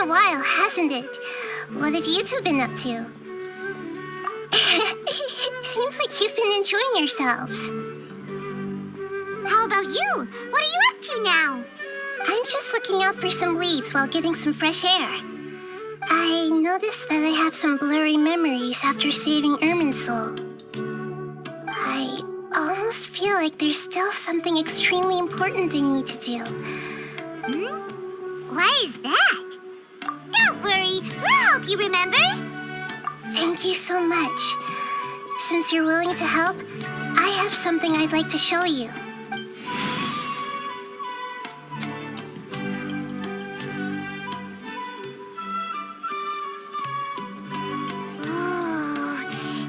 a while, hasn't it? What have you two been up to? Seems like you've been enjoying yourselves. How about you? What are you up to now? I'm just looking out for some leads while getting some fresh air. I noticed that I have some blurry memories after saving Ermin's soul. I almost feel like there's still something extremely important I need to do. Why is that? Don't worry, we'll help you remember. Thank you so much. Since you're willing to help, I have something I'd like to show you.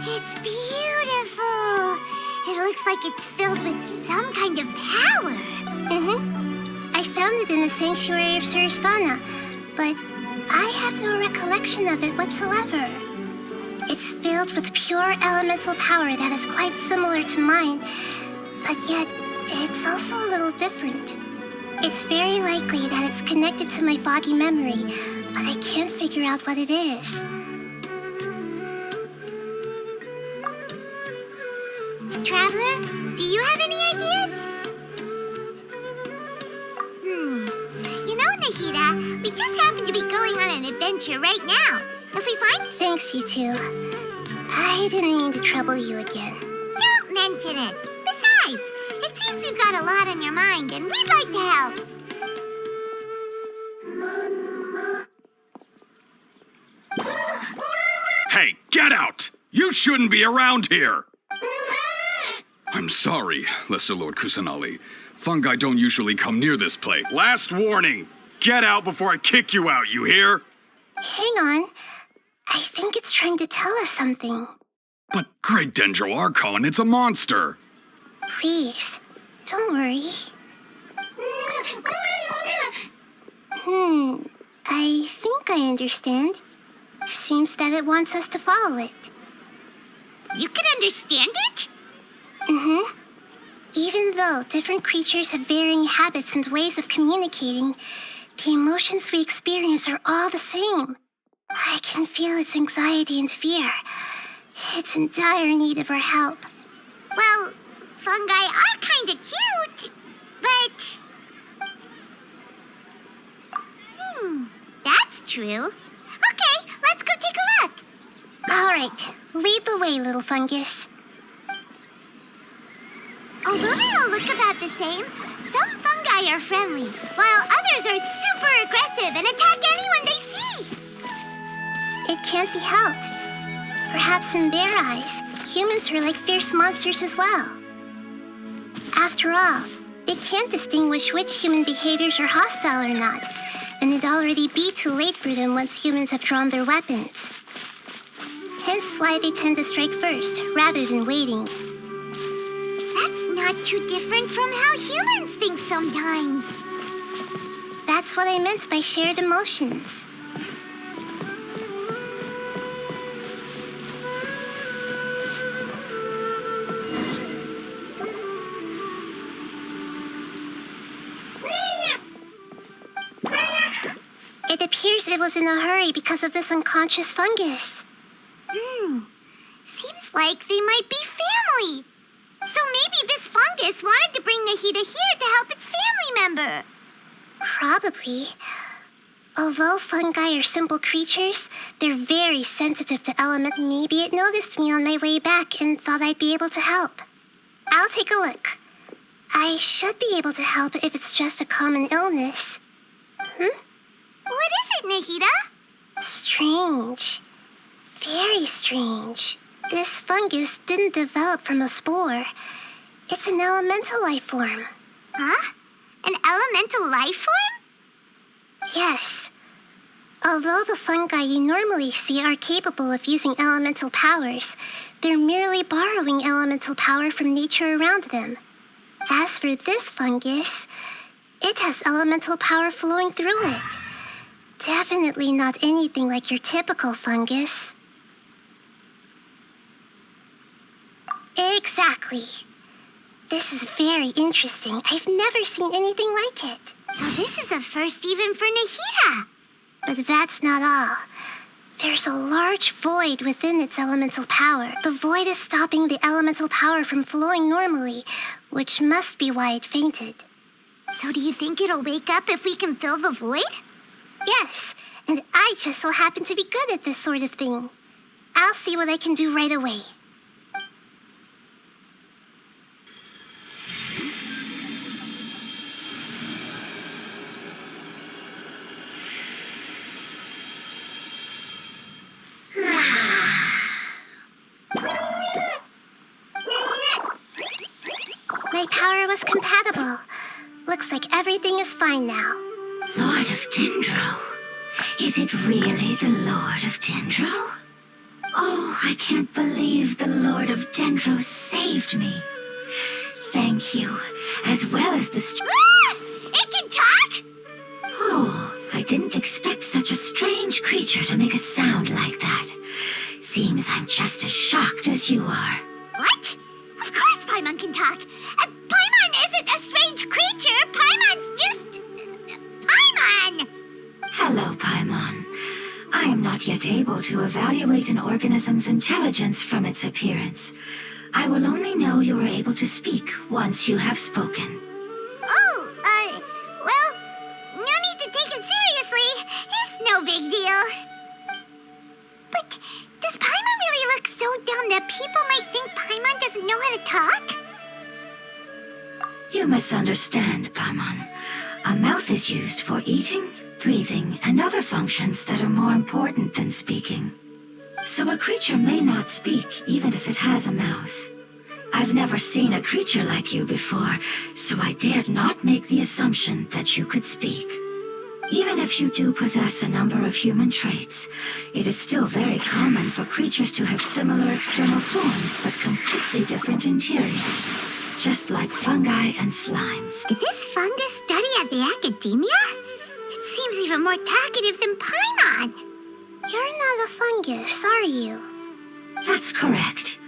It's beautiful. It looks like it's filled with some kind of power. I found it in the sanctuary of Surasthana, but I have no recollection of it whatsoever. It's filled with pure elemental power that is quite similar to mine, but yet it's also a little different. It's very likely that it's connected to my foggy memory, but I can't figure out what it is. Traveler, do you have any ideas? You know, Nahida, we just happen to be going on an adventure right now. If we find... Thanks, you two. I didn't mean to trouble you again. Don't mention it. Besides, it seems you've got a lot on your mind, and we'd like to help. Hey, get out! You shouldn't be around here! I'm sorry, Lesser Lord Kusanali. Fungi don't usually come near this place. Last warning! Get out before I kick you out, you hear? Hang on. I think it's trying to tell us something. But Great Dendro Archon, it's a monster! Please, don't worry. I think I understand. Seems that it wants us to follow it. You can understand it? Even though different creatures have varying habits and ways of communicating, the emotions we experience are all the same. I can feel its anxiety and fear. It's in dire need of our help. Well, fungi are kind of cute, but... that's true. Okay, let's go take a look. All right, lead the way, little fungus. Although they all look about the same, some fungi are friendly, while others are super aggressive and attack anyone they see. It can't be helped. Perhaps in their eyes, humans are like fierce monsters as well. After all, they can't distinguish which human behaviors are hostile or not, and it'd already be too late for them once humans have drawn their weapons. Hence why they tend to strike first, rather than waiting. That's not too different from how humans think sometimes. That's what I meant by shared emotions. It appears it was in a hurry because of this unconscious fungus. Seems like they might be family. So maybe this fungus wanted to bring Nahida here to help its family member. Probably. Although fungi are simple creatures, they're very sensitive to element. Maybe it noticed me on my way back and thought I'd be able to help. I'll take a look. I should be able to help if it's just a common illness. What is it, Nahida? Strange. Very strange. This fungus didn't develop from a spore. It's an elemental life form. Huh? An elemental life form? Yes. Although the fungi you normally see are capable of using elemental powers, they're merely borrowing elemental power from nature around them. As for this fungus, it has elemental power flowing through it. Definitely not anything like your typical fungus. Exactly. This is very interesting. I've never seen anything like it. So this is a first even for Nahida. But that's not all. There's a large void within its elemental power. The void is stopping the elemental power from flowing normally, which must be why it fainted. So do you think it'll wake up if we can fill the void? Yes, and I just so happen to be good at this sort of thing. I'll see what I can do right away. My power was compatible. Looks like everything is fine now. Lord of Dendro? Is it really the Lord of Dendro? Oh, I can't believe the Lord of Dendro saved me. Thank you, as well as the It can talk? Oh, I didn't expect such a strange creature to make a sound like that. Seems I'm just as shocked as you are. What? Of course Paimon can talk. Paimon isn't a strange creature. Paimon's just... Paimon! Hello, Paimon. I am not yet able to evaluate an organism's intelligence from its appearance. I will only know you are able to speak once you have spoken. Oh, well, no need to take it seriously. It's no big deal. But does Paimon really look so dumb that people might think Paimon doesn't know how to talk? You misunderstand, Paimon. A mouth is used for eating, breathing, and other functions that are more important than speaking. So a creature may not speak even if it has a mouth. I've never seen a creature like you before, so I dared not make the assumption that you could speak. Even if you do possess a number of human traits, it is still very common for creatures to have similar external forms but completely different interiors, just like fungi and slimes. Did this fungus study at the academia? It seems even more talkative than Paimon. You're not a fungus, are you? That's correct.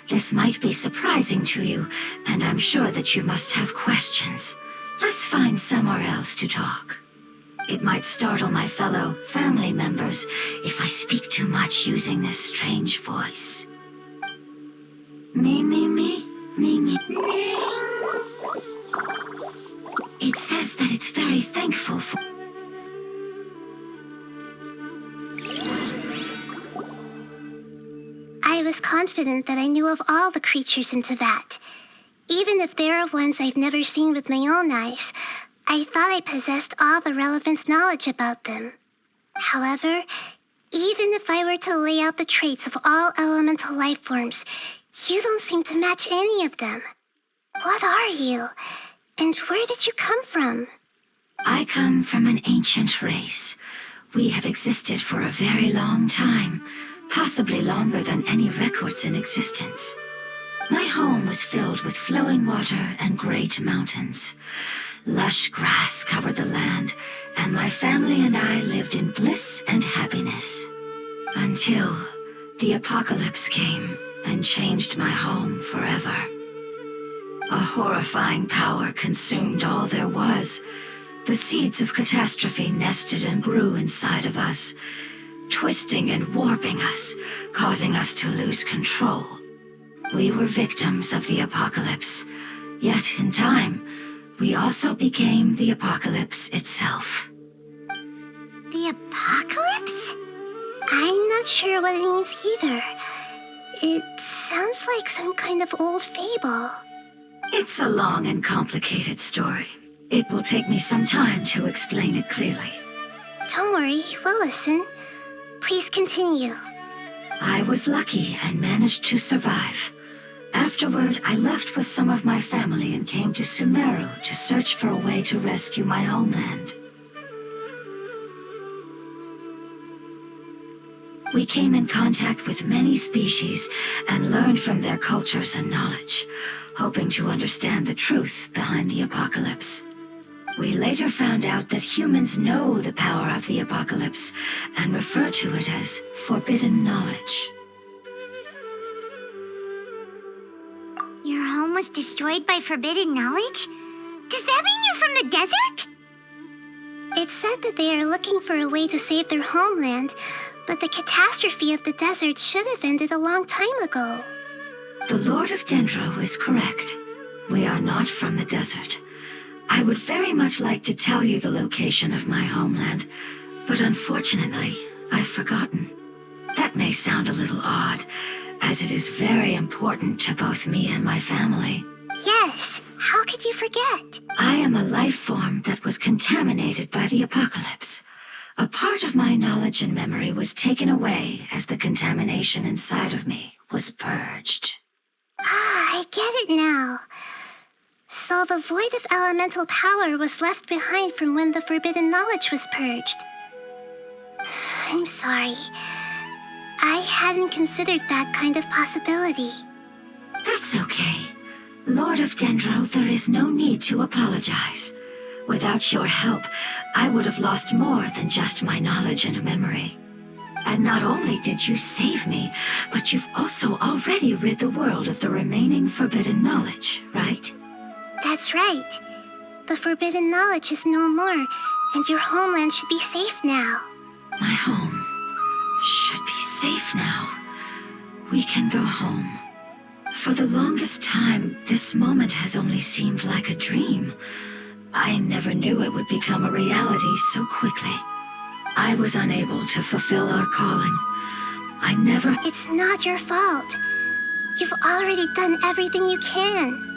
This might be surprising to you, and I'm sure that you must have questions. Let's find somewhere else to talk. It might startle my fellow family members if I speak too much using this strange voice. Me. It says that it's very thankful for... I was confident that I knew of all the creatures in Teyvat. Even if there are ones I've never seen with my own eyes, I thought I possessed all the relevant knowledge about them. However, even if I were to lay out the traits of all elemental life forms, you don't seem to match any of them. What are you? And where did you come from? I come from an ancient race. We have existed for a very long time, possibly longer than any records in existence. My home was filled with flowing water and great mountains. Lush grass covered the land, and my family and I lived in bliss and happiness. Until the apocalypse came and changed my home forever. A horrifying power consumed all there was. The seeds of catastrophe nested and grew inside of us, twisting and warping us, causing us to lose control. We were victims of the apocalypse, yet in time, we also became the apocalypse itself. The apocalypse? I'm not sure what it means either. It sounds like some kind of old fable. It's a long and complicated story. It will take me some time to explain it clearly. Don't worry, we'll listen. Please continue. I was lucky and managed to survive. Afterward, I left with some of my family and came to Sumeru to search for a way to rescue my homeland. We came in contact with many species and learned from their cultures and knowledge, hoping to understand the truth behind the apocalypse. We later found out that humans know the power of the apocalypse and refer to it as forbidden knowledge. Your home was destroyed by forbidden knowledge? Does that mean you're from the desert? It said that they are looking for a way to save their homeland, but the catastrophe of the desert should have ended a long time ago. The Lord of Dendro is correct. We are not from the desert. I would very much like to tell you the location of my homeland, but unfortunately, I've forgotten. That may sound a little odd, as it is very important to both me and my family. Yes, how could you forget? I am a life form that was contaminated by the apocalypse. A part of my knowledge and memory was taken away as the contamination inside of me was purged. Ah, I get it now. So the void of elemental power was left behind from when the forbidden knowledge was purged. I'm sorry. I hadn't considered that kind of possibility. That's okay. Lord of Dendro, there is no need to apologize. Without your help, I would have lost more than just my knowledge and memory. And not only did you save me, but you've also already rid the world of the remaining forbidden knowledge, right? That's right. The forbidden knowledge is no more, and your homeland should be safe now. My home should be safe now. We can go home. For the longest time, this moment has only seemed like a dream. I never knew it would become a reality so quickly. I was unable to fulfill our calling. I never... It's not your fault. You've already done everything you can.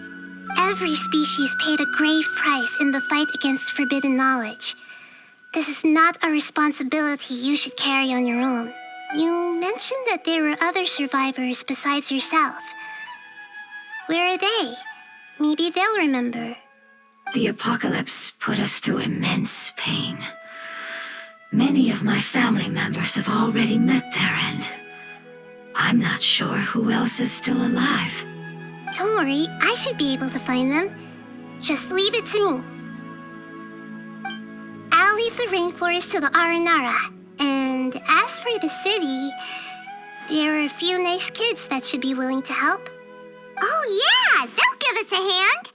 Every species paid a grave price in the fight against forbidden knowledge. This is not a responsibility you should carry on your own. You mentioned that there were other survivors besides yourself. Where are they? Maybe they'll remember. The apocalypse put us through immense pain. Many of my family members have already met their end. I'm not sure who else is still alive. Don't worry, I should be able to find them. Just leave it to me. I'll leave the rainforest to the Aranara. And as for the city, there are a few nice kids that should be willing to help. Oh yeah, they'll give us a hand.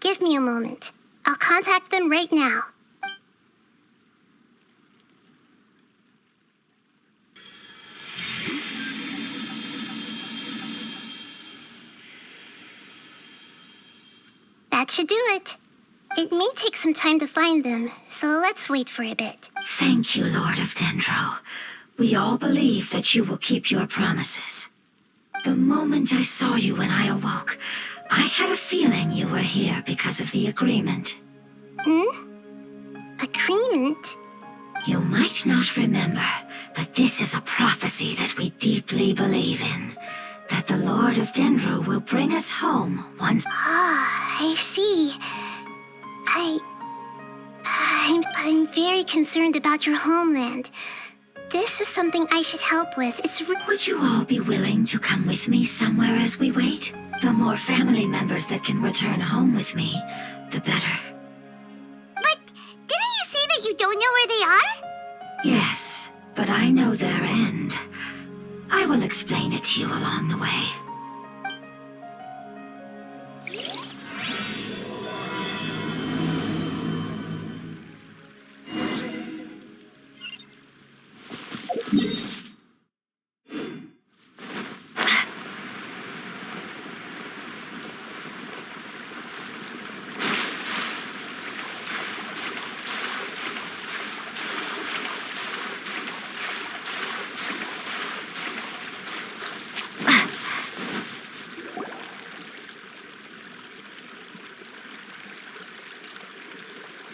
Give me a moment. I'll contact them right now. That should do it. It may take some time to find them, so let's wait for a bit. Thank you, Lord of Dendro. We all believe that you will keep your promises. The moment I saw you when I awoke, I had a feeling you were here because of the agreement. Agreement? You might not remember, but this is a prophecy that we deeply believe in. That the Lord of Dendro will bring us home once... Ah, I see. I'm very concerned about your homeland. This is something I should help with. Would you all be willing to come with me somewhere as we wait? The more family members that can return home with me, the better. But didn't you say that you don't know where they are? Yes, but I know their end. I will explain it to you along the way.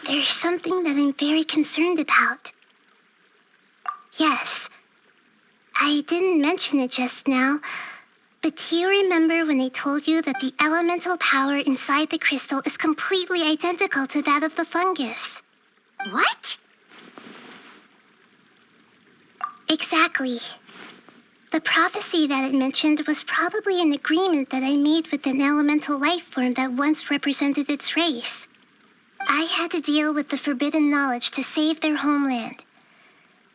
There's something that I'm very concerned about. Yes, I didn't mention it just now, but do you remember when I told you that the elemental power inside the crystal is completely identical to that of the fungus? What? Exactly. The prophecy that it mentioned was probably an agreement that I made with an elemental life form that once represented its race. I had to deal with the forbidden knowledge to save their homeland.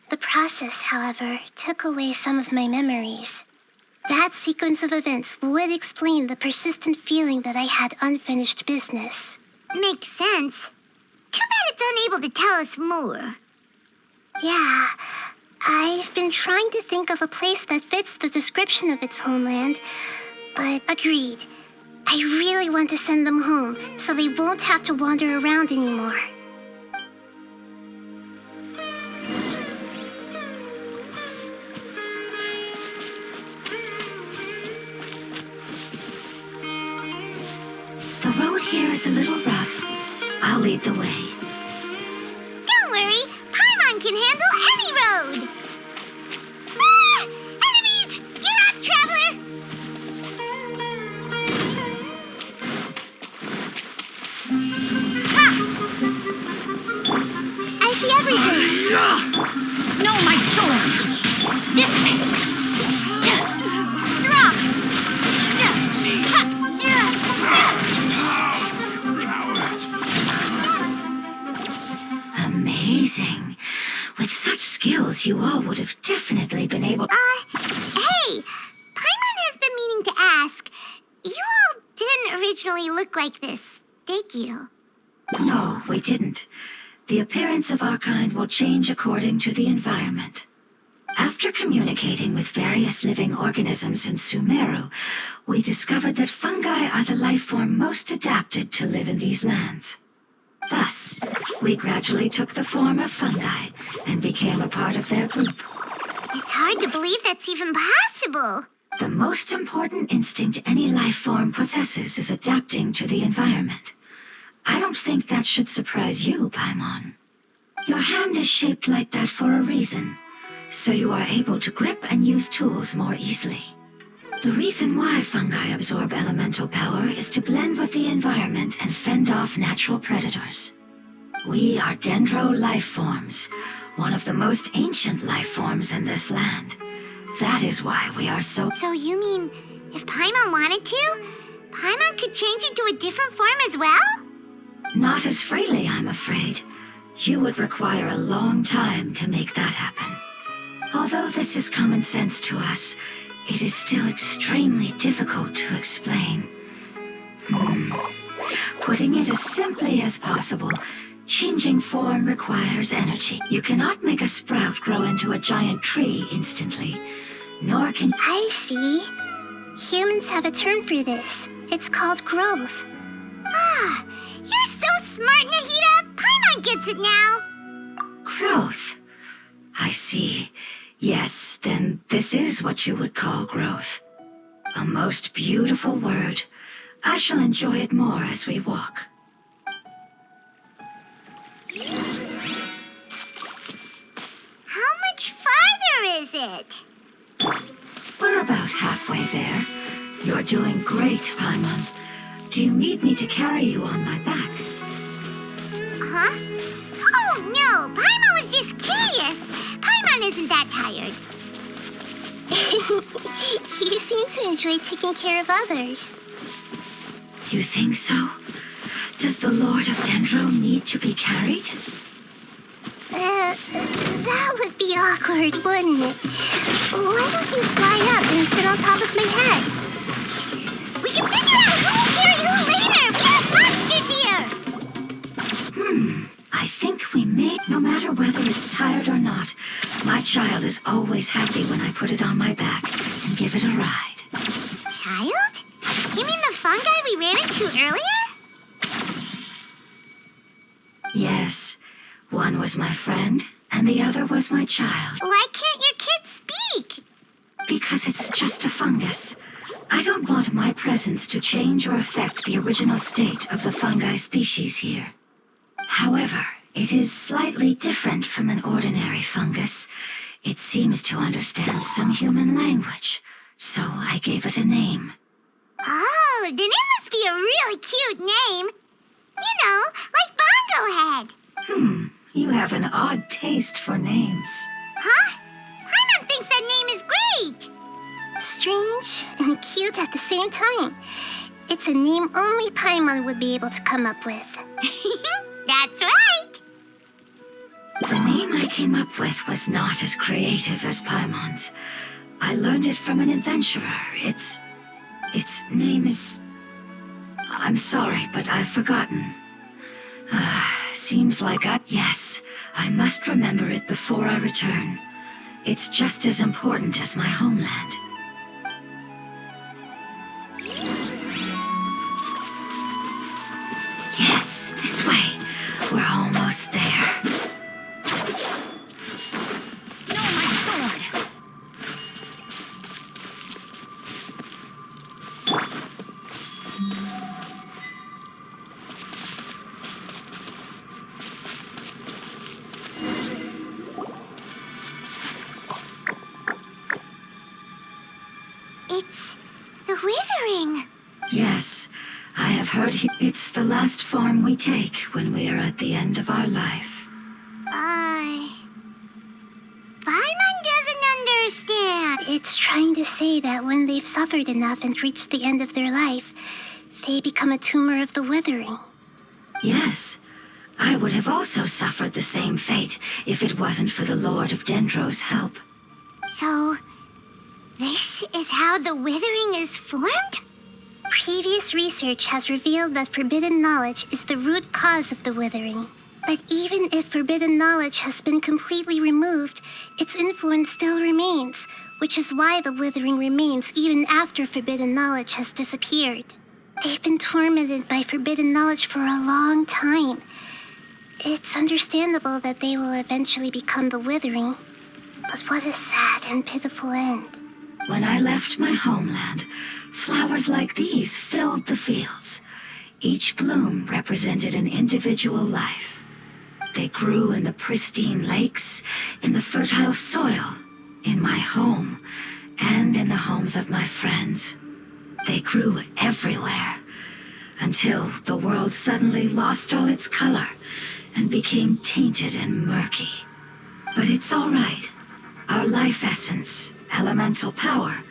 The process, however, took away some of my memories. That sequence of events would explain the persistent feeling that I had unfinished business. Makes sense. Too bad it it's unable to tell us more. Yeah, I've been trying to think of a place that fits the description of its homeland, but agreed. I really want to send them home so they won't have to wander around anymore. The road here is a little rough. I'll lead the way. Don't worry, Paimon can handle any road! Ah! Enemies! You're up, traveler! Ha! I see everything! No, my sword! Dissipate! Drop! Amazing. With such skills, you all would have definitely been able... Hey! Paimon has been meaning to ask. You all didn't originally look like this, did you? No, we didn't. The appearance of our kind will change according to the environment. After communicating with various living organisms in Sumeru, we discovered that fungi are the life form most adapted to live in these lands. Thus, we gradually took the form of fungi and became a part of their group. It's hard to believe that's even possible. The most important instinct any life form possesses is adapting to the environment. I don't think that should surprise you, Paimon. Your hand is shaped like that for a reason, so you are able to grip and use tools more easily. The reason why fungi absorb elemental power is to blend with the environment and fend off natural predators. We are dendro life forms, one of the most ancient life forms in this land. That is why we are so... So you mean, if Paimon wanted to, Paimon could change into a different form as well? Not as freely, I'm afraid. You would require a long time to make that happen. Although this is common sense to us, it is still extremely difficult to explain. Putting it as simply as possible, changing form requires energy. You cannot make a sprout grow into a giant tree instantly, nor can... I see. Humans have a term for this. It's called growth. Ah, you're so smart, Nahida! Paimon gets it now! Growth. I see. Yes, then this is what you would call growth. A most beautiful word. I shall enjoy it more as we walk. How much farther is it? We're about halfway there. You're doing great, Paimon. Do you need me to carry you on my back? Huh? Oh, no! Paimon was just curious! Paimon isn't that tired. You seem to enjoy taking care of others. You think so? Does the Lord of Dendro need to be carried? That would be awkward, wouldn't it? Why don't you fly up and sit on top of my head? We can figure out who will carry who later! We have monsters here! I think we may, no matter whether it's tired or not, my child is always happy when I put it on my back and give it a ride. Child? You mean the fungi we ran into earlier? Yes, one was my friend, and the other was my child. Why can't your kid speak? Because it's just a fungus. I don't want my presence to change or affect the original state of the fungi species here. However, it is slightly different from an ordinary fungus. It seems to understand some human language, so I gave it a name. Oh, then it must be a really cute name. You know, like Bongo Head. You have an odd taste for names. Huh? Paimon thinks that name is great. Strange and cute at the same time. It's a name only Paimon would be able to come up with. That's right. The name I came up with was not as creative as Paimon's. I learned it from an adventurer. Its name is... I'm sorry, but I've forgotten. seems like Yes, I must remember it before I return. It's just as important as my homeland. Yes, this way. We're almost there. No, my sword! It's the Withering! Yes, I have heard it's the last form we take when we are at the end of our life. Paimon doesn't understand. It's trying to say that when they've suffered enough and reached the end of their life, they become a tumor of the Withering. Yes, I would have also suffered the same fate if it wasn't for the Lord of Dendro's help. So, this is how the Withering is formed? Previous research has revealed that forbidden knowledge is the root cause of the Withering. But even if forbidden knowledge has been completely removed, its influence still remains, which is why the Withering remains even after forbidden knowledge has disappeared. They've been tormented by forbidden knowledge for a long time. It's understandable that they will eventually become the Withering. But what a sad and pitiful end. When I left my homeland, flowers like these filled the fields. Each bloom represented an individual life. They grew in the pristine lakes, in the fertile soil, in my home, and in the homes of my friends. They grew everywhere, until the world suddenly lost all its color and became tainted and murky. But it's all right. Our life essence, elemental power,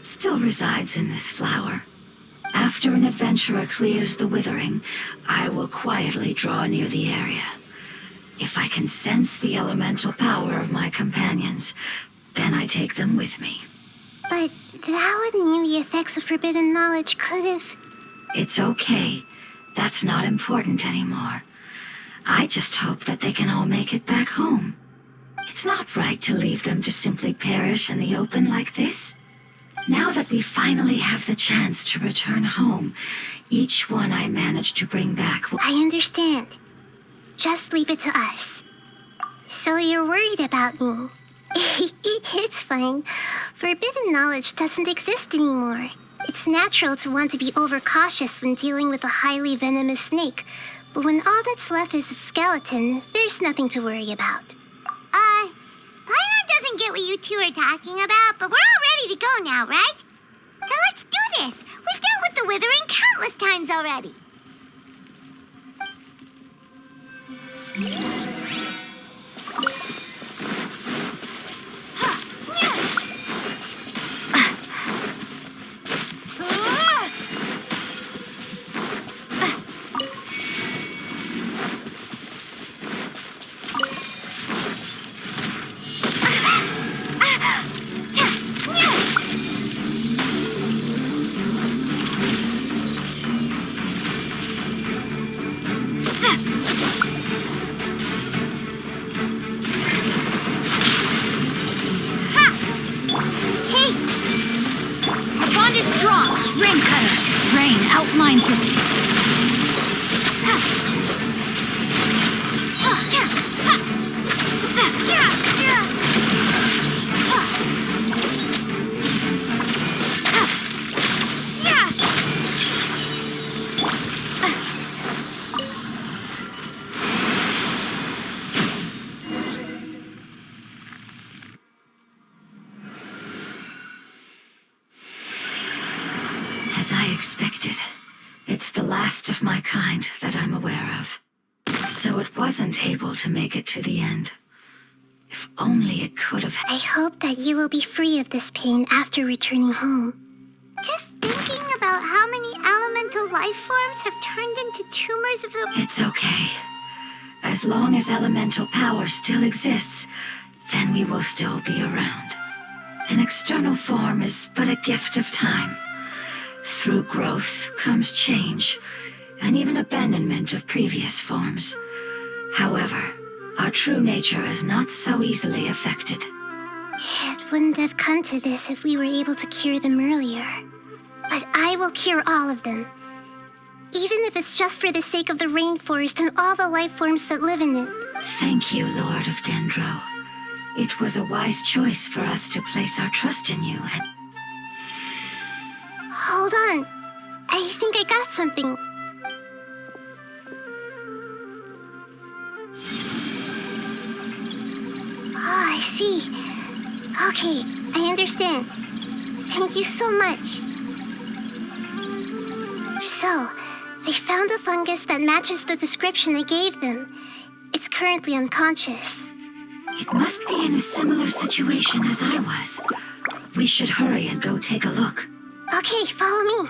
still resides in this flower. After an adventurer clears the Withering, I will quietly draw near the area. If I can sense the elemental power of my companions, then I take them with me. But that would mean the effects of forbidden knowledge could have... It's okay. That's not important anymore. I just hope that they can all make it back home. It's not right to leave them to simply perish in the open like this. Now that we finally have the chance to return home, each one I managed to bring back will... I understand. Just leave it to us. So you're worried about me? It's fine. Forbidden knowledge doesn't exist anymore. It's natural to want to be overcautious when dealing with a highly venomous snake, but when all that's left is its skeleton, there's nothing to worry about. Paimon doesn't get what you two are talking about, but we're all ready to go now, right? Then let's do this! We've dealt with the Withering countless times already. Outlines with As I expected, it's the last of my kind that I'm aware of. So it wasn't able to make it to the end. If only it could have... I hope that you will be free of this pain after returning home. Just thinking about how many elemental life forms have turned into tumors of the... It's okay. As long as elemental power still exists, then we will still be around. An external form is but a gift of time. Through growth comes change, and even abandonment of previous forms. However, our true nature is not so easily affected. It wouldn't have come to this if we were able to cure them earlier. But I will cure all of them. Even if it's just for the sake of the rainforest and all the life forms that live in it. Thank you, Lord of Dendro. It was a wise choice for us to place our trust in you and... Hold on. I think I got something. Oh, I see. Okay, I understand. Thank you so much. So, they found a fungus that matches the description I gave them. It's currently unconscious. It must be in a similar situation as I was. We should hurry and go take a look. Okay, follow me.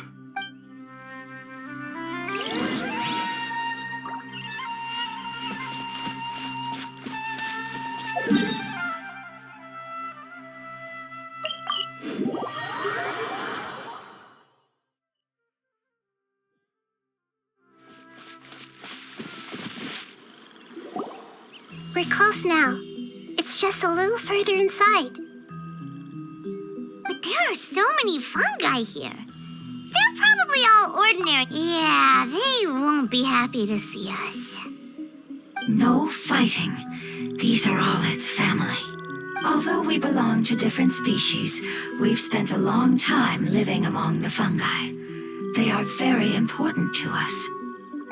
We're close now. It's just a little further inside. But there are so many fungi here. They're probably all ordinary. Yeah, they won't be happy to see us. No fighting. These are all its family. Although we belong to different species, we've spent a long time living among the fungi. They are very important to us.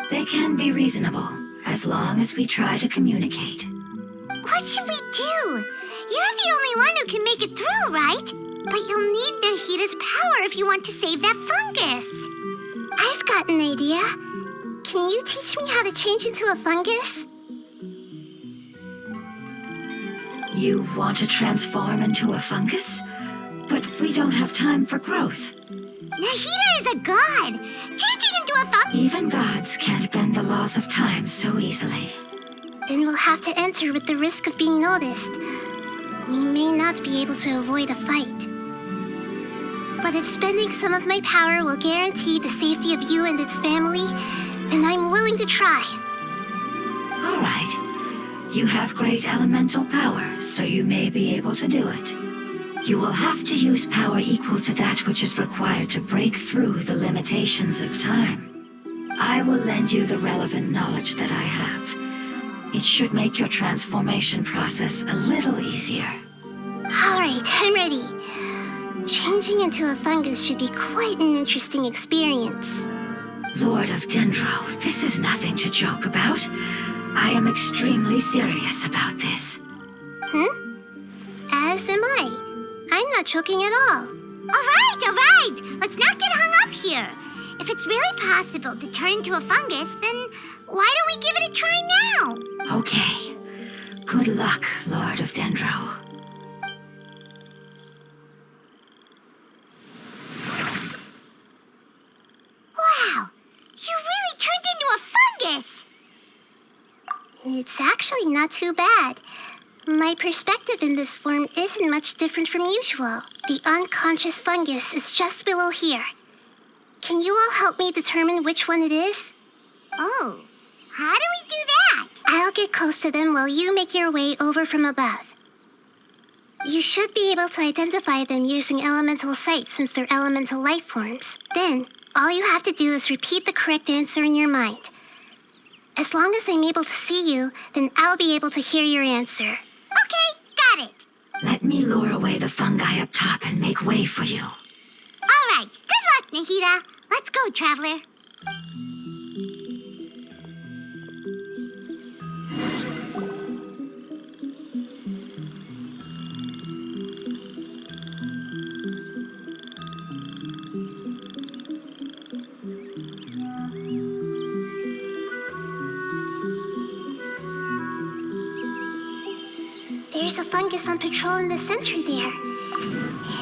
They can be reasonable, as long as we try to communicate. What should we do? You're the only one who can make it through, right? But you'll need Nahita's power if you want to save that fungus. I've got an idea. Can you teach me how to change into a fungus? You want to transform into a fungus? But we don't have time for growth. Nahita is a god. Changing into a fungus... Even gods can't bend the laws of time so easily. Then we'll have to enter with the risk of being noticed. We may not be able to avoid a fight. But if spending some of my power will guarantee the safety of you and its family, then I'm willing to try. All right. You have great elemental power, so you may be able to do it. You will have to use power equal to that which is required to break through the limitations of time. I will lend you the relevant knowledge that I have. It should make your transformation process a little easier. All right, I'm ready. Changing into a fungus should be quite an interesting experience. Lord of Dendro, this is nothing to joke about. I am extremely serious about this. As am I. I'm not joking at all. All right. Let's not get hung up here. If it's really possible to turn into a fungus, then why don't we give it a try now? Okay. Good luck, Lord of Dendro. Wow! You really turned into a fungus! It's actually not too bad. My perspective in this form isn't much different from usual. The unconscious fungus is just below here. Can you all help me determine which one it is? Oh, how do we do that? I'll get close to them while you make your way over from above. You should be able to identify them using elemental sight since they're elemental life forms. Then, all you have to do is repeat the correct answer in your mind. As long as I'm able to see you, then I'll be able to hear your answer. Okay, got it. Let me lure away the fungi up top and make way for you. All right, good luck, Nahita. Let's go, Traveler. There's a fungus on patrol in the center there.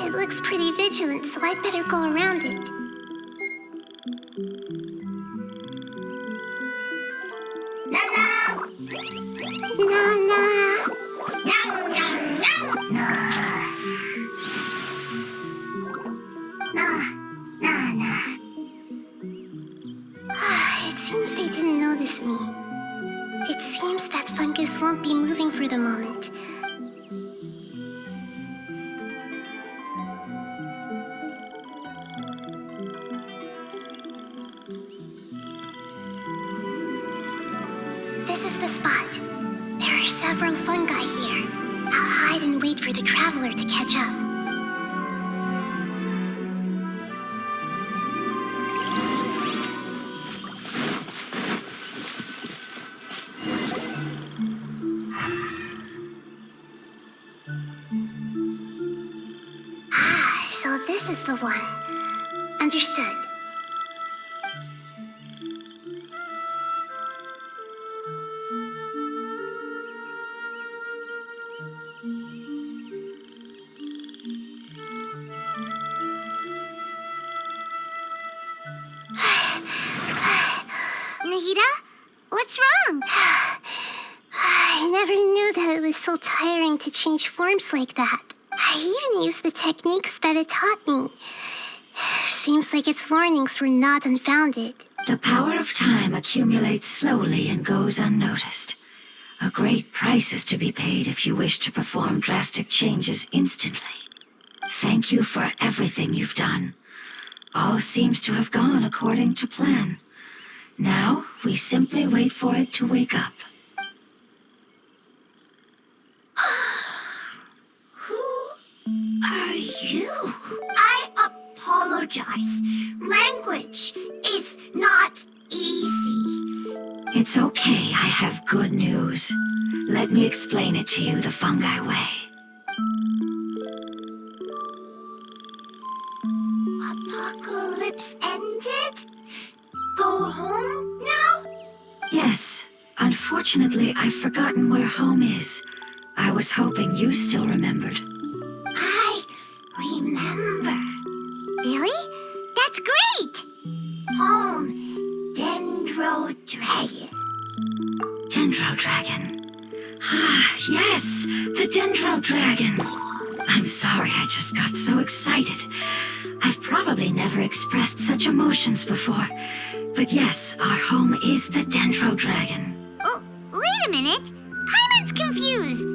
It looks pretty vigilant, so I'd better go around it. Nana! It seems they didn't notice me. It seems that the spot. There are several fungi here. I'll hide and wait for the traveler to catch up. So this is the one. Understood. Nahida? What's wrong? I never knew that it was so tiring to change forms like that. I even used the techniques that it taught me. Seems like its warnings were not unfounded. The power of time accumulates slowly and goes unnoticed. A great price is to be paid if you wish to perform drastic changes instantly. Thank you for everything you've done. All seems to have gone according to plan. Now, we simply wait for it to wake up. Who are you? I apologize. Language is not easy. It's okay, I have good news. Let me explain it to you the fungi way. Apocalypse ended? Go home now? Yes, unfortunately, I've forgotten where home is. I was hoping you still remembered. I remember. Really? That's great! Home, Dendro Dragon. Dendro Dragon. Ah, yes, the Dendro Dragon. I'm sorry, I just got so excited. I've probably never expressed such emotions before. But yes, our home is the Dendro Dragon. Oh, wait a minute. Hyman's confused.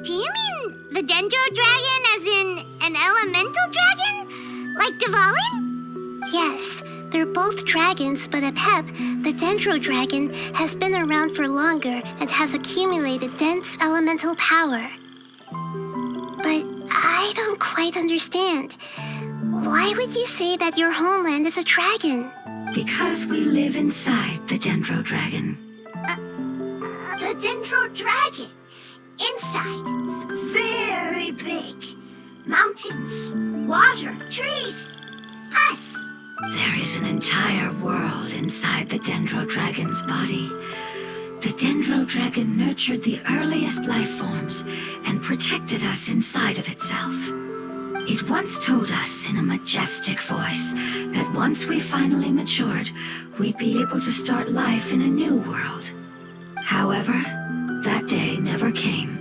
Do you mean the Dendro Dragon as in an elemental dragon? Like Dvalin? Yes, they're both dragons, but Apep, the Dendro Dragon, has been around for longer and has accumulated dense elemental power. But I don't quite understand. Why would you say that your homeland is a dragon? Because we live inside the Dendro Dragon. The Dendro Dragon. Inside. Very big. Mountains, water, trees. Us. There is an entire world inside the Dendro Dragon's body. The Dendro Dragon nurtured the earliest life forms and protected us inside of itself. It once told us in a majestic voice that once we finally matured, we'd be able to start life in a new world. However, that day never came.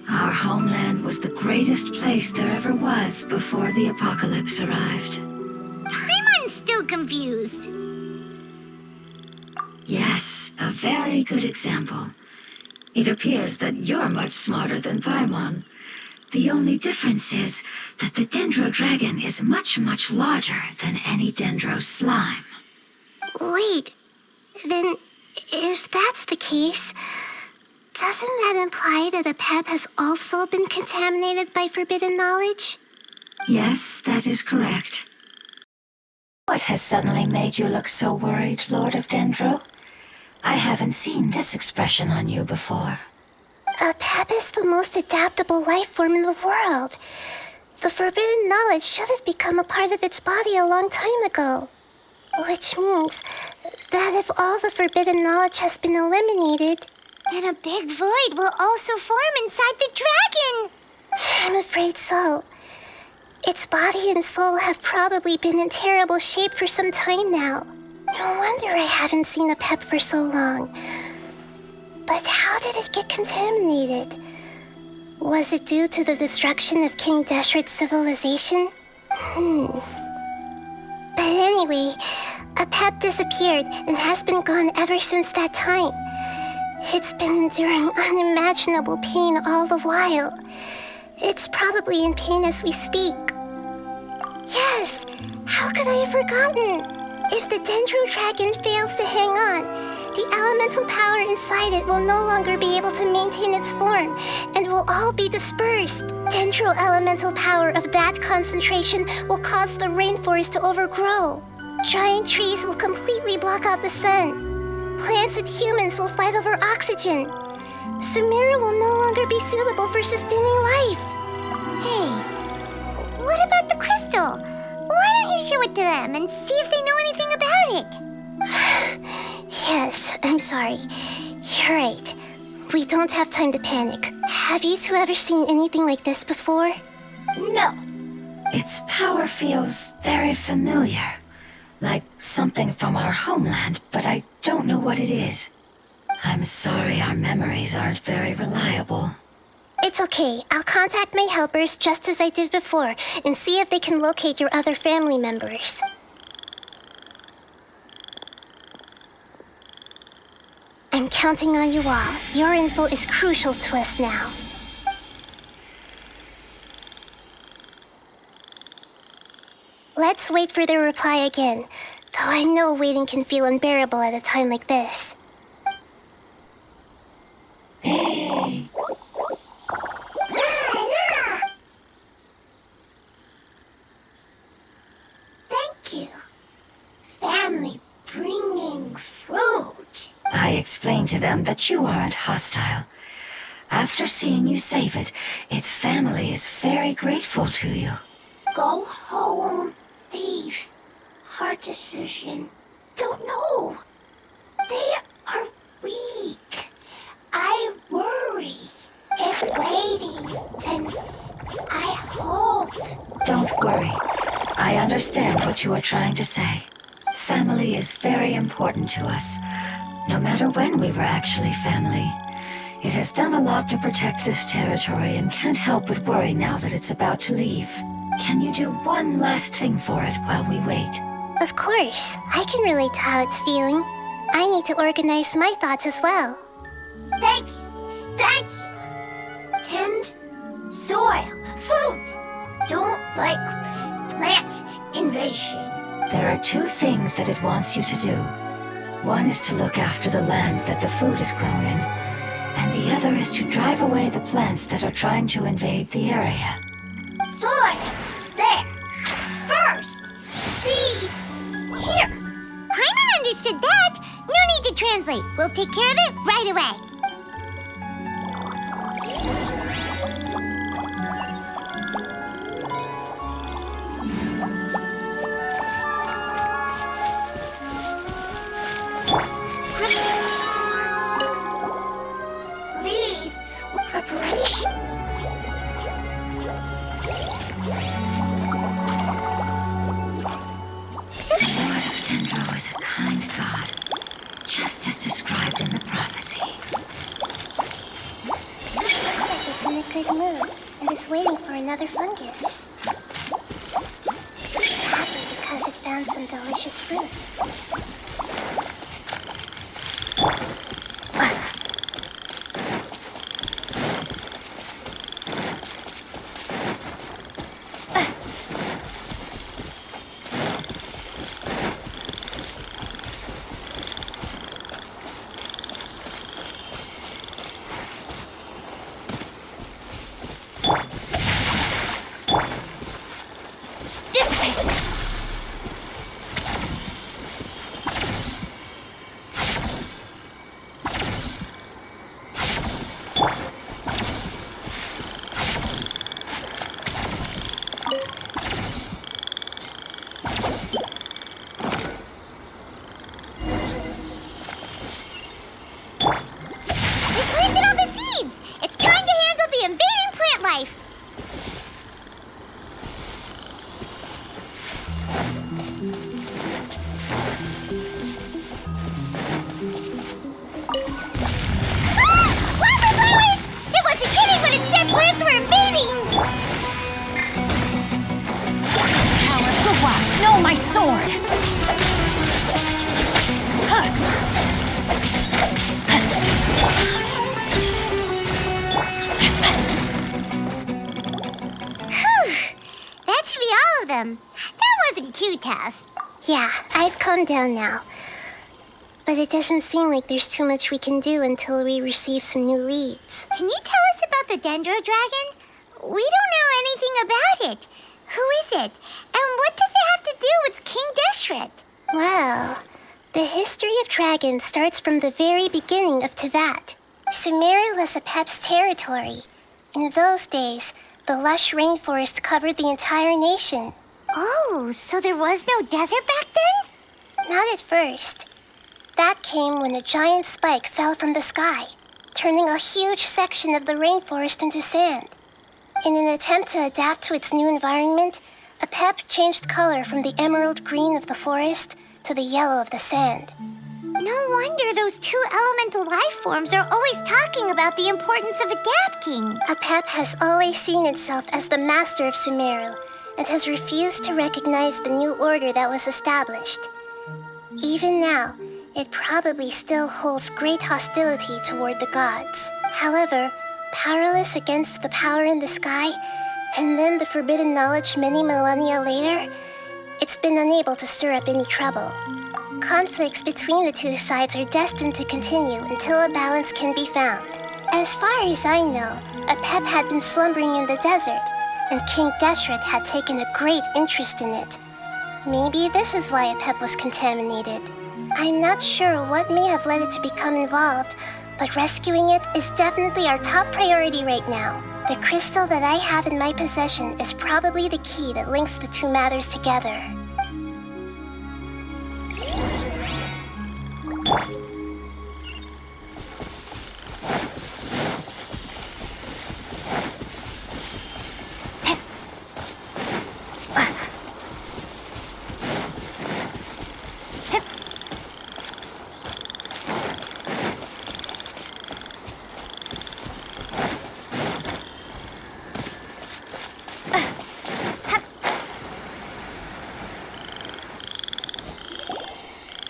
Our homeland was the greatest place there ever was before the apocalypse arrived. Paimon's still confused. Yes, a very good example. It appears that you're much smarter than Paimon. The only difference is that the Dendro Dragon is much, much larger than any Dendro slime. Wait, then if that's the case, doesn't that imply that Apep has also been contaminated by forbidden knowledge? Yes, that is correct. What has suddenly made you look so worried, Lord of Dendro? I haven't seen this expression on you before. Apep is the most adaptable life form in the world. The forbidden knowledge should have become a part of its body a long time ago. Which means that if all the forbidden knowledge has been eliminated, then a big void will also form inside the dragon. I'm afraid so. Its body and soul have probably been in terrible shape for some time now. No wonder I haven't seen Apep for so long. But how did it get contaminated? Was it due to the destruction of King Deshret's civilization? But anyway, Apep disappeared and has been gone ever since that time. It's been enduring unimaginable pain all the while. It's probably in pain as we speak. Yes, how could I have forgotten? If the Dendro Dragon fails to hang on, the elemental power inside it will no longer be able to maintain its form and will all be dispersed. Dendro-elemental power of that concentration will cause the rainforest to overgrow. Giant trees will completely block out the sun. Plants and humans will fight over oxygen. Sumeru will no longer be suitable for sustaining life. Hey, what about the crystal? Why don't you show it to them and see if they know anything about it? Yes, I'm sorry. You're right. We don't have time to panic. Have you two ever seen anything like this before? No. Its power feels very familiar. Like something from our homeland, but I don't know what it is. I'm sorry our memories aren't very reliable. It's okay. I'll contact my helpers just as I did before and see if they can locate your other family members. I'm counting on you all. Your info is crucial to us now. Let's wait for their reply again, though I know waiting can feel unbearable at a time like this. Thank you. Family bringing fruit. I explained to them that you aren't hostile. After seeing you save it, its family is very grateful to you. Go home. Leave. Hard decision. Don't know. They are weak. I worry. If waiting, then I hope. Don't worry. I understand what you are trying to say. Family is very important to us, no matter when we were actually family. It has done a lot to protect this territory and can't help but worry now that it's about to leave. Can you do one last thing for it while we wait? Of course. I can relate to how it's feeling. I need to organize my thoughts as well. Thank you. Thank you. Tend soil. Food. Don't like plant invasion. There are two things that it wants you to do. One is to look after the land that the food is grown in, and the other is to drive away the plants that are trying to invade the area. Soil. There. First. Seed. Here. Paimon understood that. No need to translate. We'll take care of it right away. Leave with preparation. The Lord of Dendro is a kind god, just as described in the prophecy. Looks like it's in a good mood and is waiting for another fungus. It's happy because it found some delicious fruit. We planted all the seeds. It's time to handle the invading plant life. Flower flowers! It wasn't kidding when it said plants were invading! Power, Gugwa, no, my sword! Whew! That should be all of them. That wasn't too tough. Yeah, I've calmed down now. But it doesn't seem like there's too much we can do until we receive some new leads. Can you tell us about the Dendro Dragon? We don't know anything about it. Who is it? And what does it have to do with King Deshret? Well, the history of dragons starts from the very beginning of Tevat. Sumeru was Apep's territory. In those days, the lush rainforest covered the entire nation. Oh, so there was no desert back then? Not at first. That came when a giant spike fell from the sky, turning a huge section of the rainforest into sand. In an attempt to adapt to its new environment, Apep changed color from the emerald green of the forest to the yellow of the sand. No wonder those two elemental life forms are always talking about the importance of adapting. Apep has always seen itself as the master of Sumeru and has refused to recognize the new order that was established. Even now, it probably still holds great hostility toward the gods. However, powerless against the power in the sky, and then the forbidden knowledge many millennia later, it's been unable to stir up any trouble. Conflicts between the two sides are destined to continue until a balance can be found. As far as I know, Apep had been slumbering in the desert, and King Deshret had taken a great interest in it. Maybe this is why Apep was contaminated. I'm not sure what may have led it to become involved, but rescuing it is definitely our top priority right now. The crystal that I have in my possession is probably the key that links the two matters together.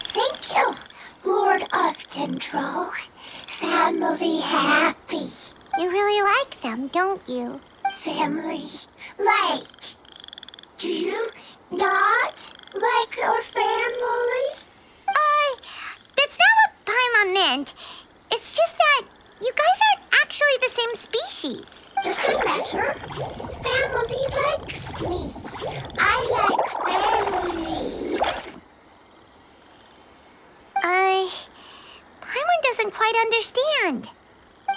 Thank you, Lord of Dendro. Family happy. You really like them, don't you? Family like. Do you not like our family? That's not what Paimon meant. It's just that you guys aren't actually the same species. Does that matter? Family likes me. I like family. Paimon doesn't quite understand.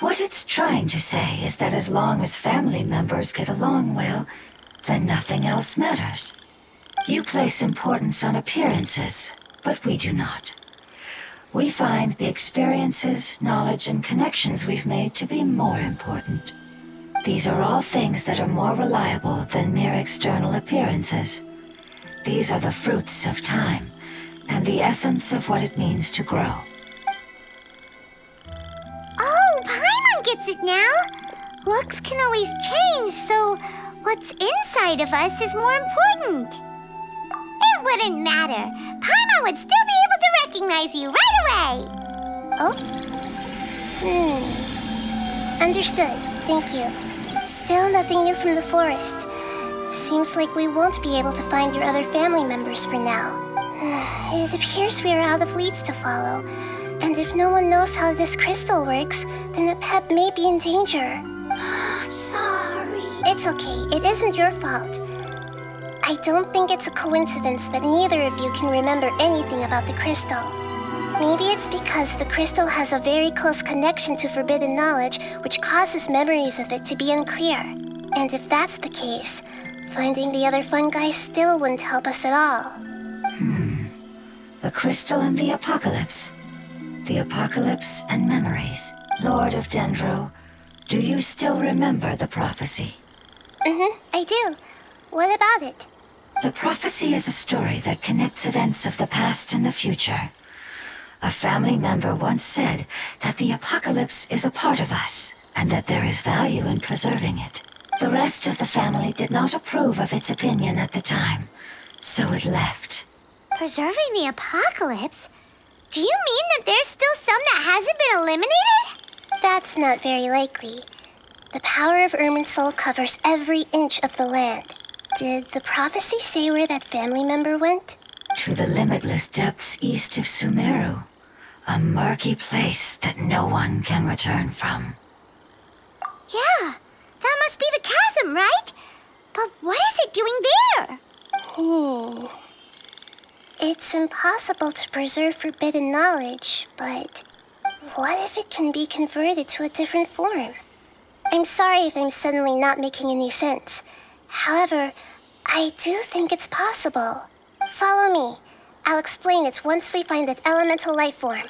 What it's trying to say is that as long as family members get along well, then nothing else matters. You place importance on appearances, but we do not. We find the experiences, knowledge, and connections we've made to be more important. These are all things that are more reliable than mere external appearances. These are the fruits of time, and the essence of what it means to grow. Oh, Paimon gets it now. Looks can always change, so what's inside of us is more important. It wouldn't matter. Paimon would still be able to recognize you right away. Oh? Understood. Thank you. Still nothing new from the forest. Seems like we won't be able to find your other family members for now. It appears we are out of leads to follow. And if no one knows how this crystal works, then Apep may be in danger. Sorry. It's okay. It isn't your fault. I don't think it's a coincidence that neither of you can remember anything about the crystal. Maybe it's because the crystal has a very close connection to forbidden knowledge, which causes memories of it to be unclear. And if that's the case, finding the other fungi still wouldn't help us at all. The crystal and the apocalypse. The apocalypse and memories. Lord of Dendro, do you still remember the prophecy? I do. What about it? The prophecy is a story that connects events of the past and the future. A family member once said that the apocalypse is a part of us, and that there is value in preserving it. The rest of the family did not approve of its opinion at the time, so it left. Preserving the apocalypse? Do you mean that there's still some that hasn't been eliminated? That's not very likely. The power of Irminsul covers every inch of the land. Did the prophecy say where that family member went? To the limitless depths east of Sumeru, A murky place that no one can return from. Yeah, that must be the chasm, right? But what is it doing there? It's impossible to preserve forbidden knowledge, but what if it can be converted to a different form? I'm sorry if I'm suddenly not making any sense. However, I do think it's possible. Follow me. I'll explain it once we find that elemental life form.